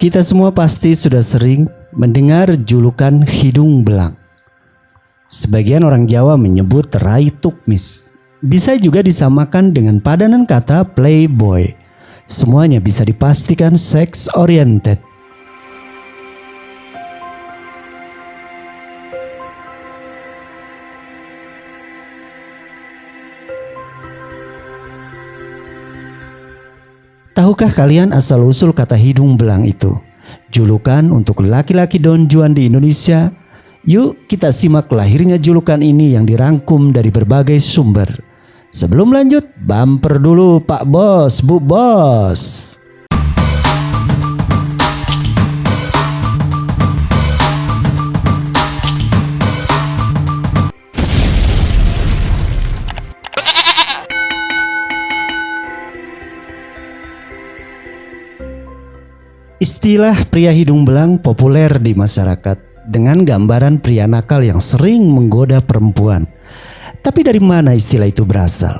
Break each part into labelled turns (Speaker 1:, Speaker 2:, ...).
Speaker 1: Kita semua pasti sudah sering mendengar julukan hidung belang. Sebagian orang Jawa menyebut rai tukmis. Bisa juga disamakan dengan padanan kata playboy. Semuanya bisa dipastikan seks oriented. Tahukah kalian asal-usul kata hidung belang itu? Julukan untuk laki-laki Don Juan di Indonesia? Yuk kita simak lahirnya julukan ini yang dirangkum dari berbagai sumber. Sebelum lanjut, bumper dulu Pak Bos, Bu Bos. Istilah pria hidung belang populer di masyarakat dengan gambaran pria nakal yang sering menggoda perempuan. Tapi dari mana istilah itu berasal?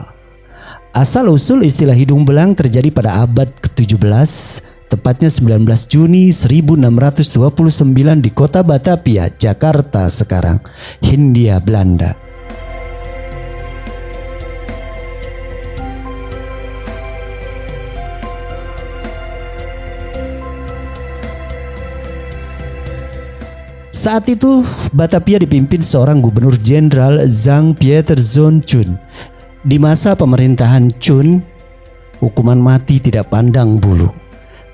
Speaker 1: Asal-usul istilah hidung belang terjadi pada abad ke-17, tepatnya 19 Juni 1629 di kota Batavia, Jakarta sekarang, Hindia Belanda. Saat itu Batavia dipimpin seorang gubernur jenderal Zhang Pieterszoon Chun. Di masa pemerintahan Chun, hukuman mati tidak pandang bulu,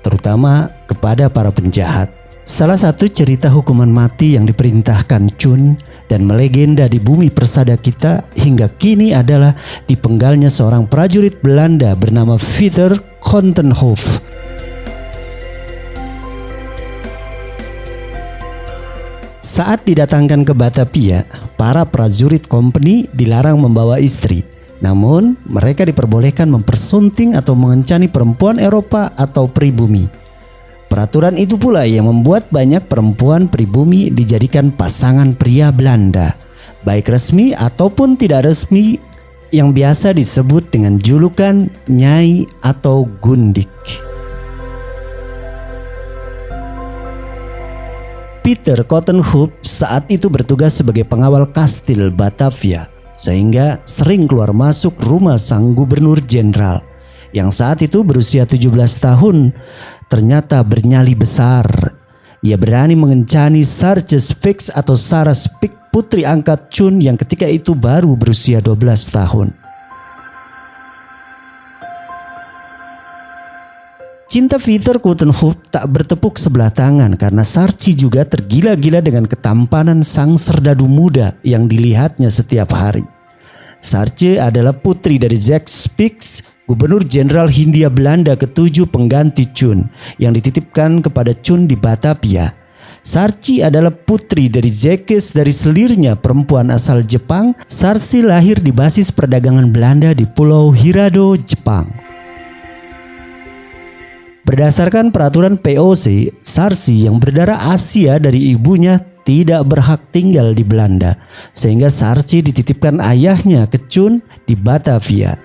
Speaker 1: terutama kepada para penjahat. Salah satu cerita hukuman mati yang diperintahkan Chun dan melegenda di bumi persada kita hingga kini adalah dipenggalnya seorang prajurit Belanda bernama Pieter Coutenhove. Saat didatangkan ke Batavia, para prajurit kompeni dilarang membawa istri. Namun, mereka diperbolehkan mempersunting atau mengencani perempuan Eropa atau pribumi. Peraturan itu pula yang membuat banyak perempuan pribumi dijadikan pasangan pria Belanda, baik resmi ataupun tidak resmi, yang biasa disebut dengan julukan Nyai atau Gundik. Pieter Coutenhove saat itu bertugas sebagai pengawal kastil Batavia, sehingga sering keluar masuk rumah sang gubernur jenderal yang saat itu berusia 17 tahun. Ternyata bernyali besar. Ia berani mengencani Sarce Spix atau Sarah Spix, putri angkat Chun yang ketika itu baru berusia 12 tahun. Cinta Pieter Coutenhove tak bertepuk sebelah tangan karena Sarci juga tergila-gila dengan ketampanan sang serdadu muda yang dilihatnya setiap hari. Sarce adalah putri dari Jacques Spix, gubernur jenderal Hindia Belanda ke-7 pengganti Chun yang dititipkan kepada Chun di Batavia. Sarci adalah putri dari Jacques dari selirnya perempuan asal Jepang. Sarci lahir di basis perdagangan Belanda di Pulau Hirado, Jepang. Berdasarkan peraturan POC, Sarci yang berdarah Asia dari ibunya tidak berhak tinggal di Belanda, sehingga Sarci dititipkan ayahnya ke Chun di Batavia.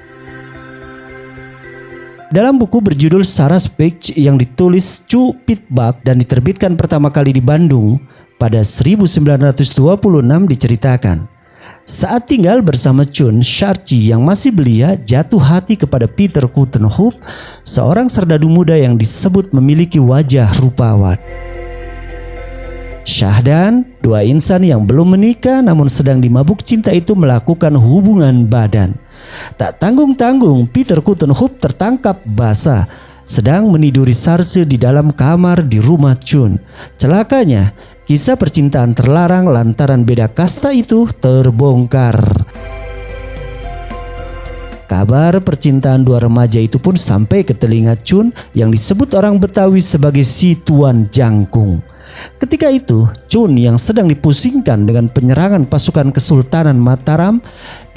Speaker 1: Dalam buku berjudul Sarah Spix yang ditulis Chu Pitbach dan diterbitkan pertama kali di Bandung pada 1926 diceritakan, saat tinggal bersama Chun, Sarci yang masih belia jatuh hati kepada Pieter Coutenhove, seorang serdadu muda yang disebut memiliki wajah rupawan. Syahdan, dua insan yang belum menikah namun sedang dimabuk cinta itu melakukan hubungan badan. Tak tanggung-tanggung Pieter Coutenhove tertangkap basah sedang meniduri Sarce di dalam kamar di rumah Chun. Celakanya, kisah percintaan terlarang lantaran beda kasta itu terbongkar. Kabar percintaan dua remaja itu pun sampai ke telinga Chun yang disebut orang Betawi sebagai si Tuan Jangkung. Ketika itu, Chun yang sedang dipusingkan dengan penyerangan pasukan Kesultanan Mataram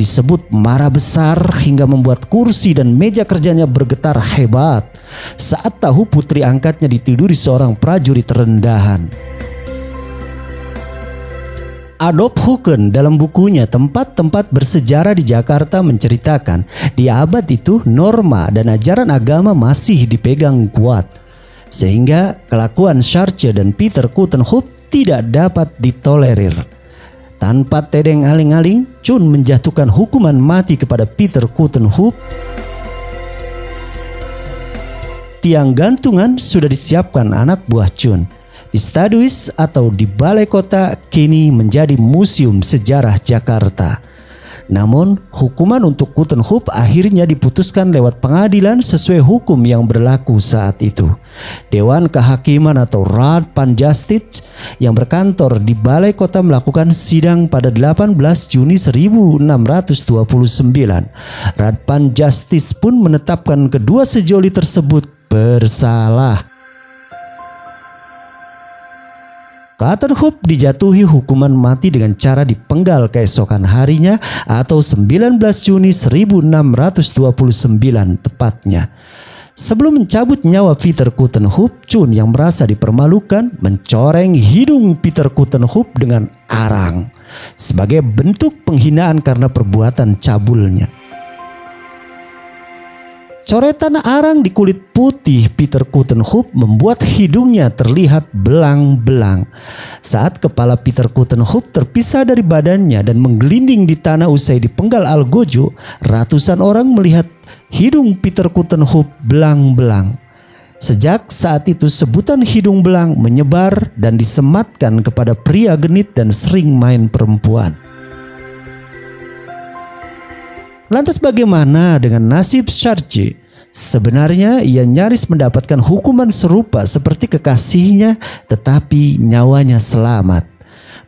Speaker 1: disebut marah besar hingga membuat kursi dan meja kerjanya bergetar hebat saat tahu putri angkatnya ditiduri seorang prajurit rendahan. Adolf Huken dalam bukunya Tempat-tempat Bersejarah di Jakarta menceritakan di abad itu norma dan ajaran agama masih dipegang kuat. sehingga kelakuan Sarce dan Peter Coutenhove tidak dapat ditolerir. Tanpa tedeng aling-aling, Chun menjatuhkan hukuman mati kepada Peter Coutenhove. Tiang gantungan sudah disiapkan anak buah Chun. Di Staduis atau di Balai Kota kini menjadi Museum Sejarah Jakarta. Namun, hukuman untuk Coutenhove akhirnya diputuskan lewat pengadilan sesuai hukum yang berlaku saat itu. Dewan Kehakiman atau Raad van Justice yang berkantor di Balai Kota melakukan sidang pada 18 Juni 1629. Raad van Justice pun menetapkan kedua sejoli tersebut bersalah. Coutenhove dijatuhi hukuman mati dengan cara dipenggal keesokan harinya atau 19 Juni 1629 tepatnya. Sebelum mencabut nyawa Peter Coutenhove, Chun yang merasa dipermalukan mencoreng hidung Peter Coutenhove dengan arang sebagai bentuk penghinaan karena perbuatan cabulnya. Coretan arang di kulit putih Peter Coutenhove membuat hidungnya terlihat belang-belang. Saat kepala Peter Coutenhove terpisah dari badannya dan menggelinding di tanah usai dipenggal algojo, ratusan orang melihat hidung Peter Coutenhove belang-belang. Sejak saat itu sebutan hidung belang menyebar dan disematkan kepada pria genit dan sering main perempuan. Lantas bagaimana dengan nasib Sarce? Sebenarnya ia nyaris mendapatkan hukuman serupa seperti kekasihnya, tetapi nyawanya selamat.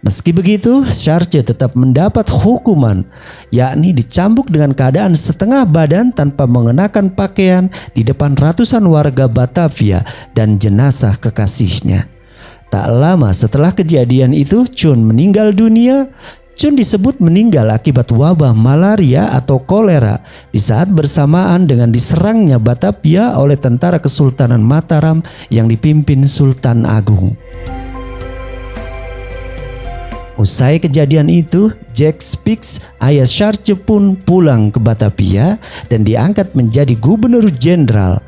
Speaker 1: Meski begitu, Sarce tetap mendapat hukuman, yakni dicambuk dengan keadaan setengah badan tanpa mengenakan pakaian di depan ratusan warga Batavia dan jenazah kekasihnya. Tak lama setelah kejadian itu, Chun meninggal dunia. Chun disebut meninggal akibat wabah malaria atau kolera di saat bersamaan dengan diserangnya Batavia oleh tentara Kesultanan Mataram yang dipimpin Sultan Agung. Usai kejadian itu, Jack Spix, ayah Sarce pun pulang ke Batavia dan diangkat menjadi gubernur jenderal.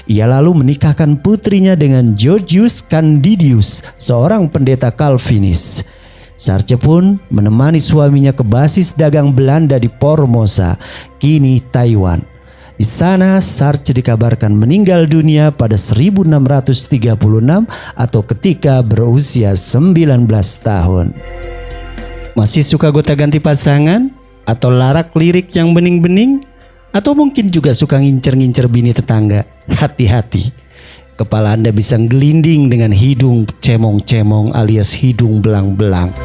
Speaker 1: Ia lalu menikahkan putrinya dengan Georgius Candidius, seorang pendeta Calvinis. Sarce pun menemani suaminya ke basis dagang Belanda di Formosa, kini Taiwan. Di sana Sarce dikabarkan meninggal dunia pada 1636 atau ketika berusia 19 tahun. Masih suka gonta-ganti pasangan? Atau larak lirik yang bening-bening? Atau mungkin juga suka ngincer-ngincer bini tetangga? Hati-hati, kepala Anda bisa gelinding dengan hidung cemong-cemong alias hidung belang-belang.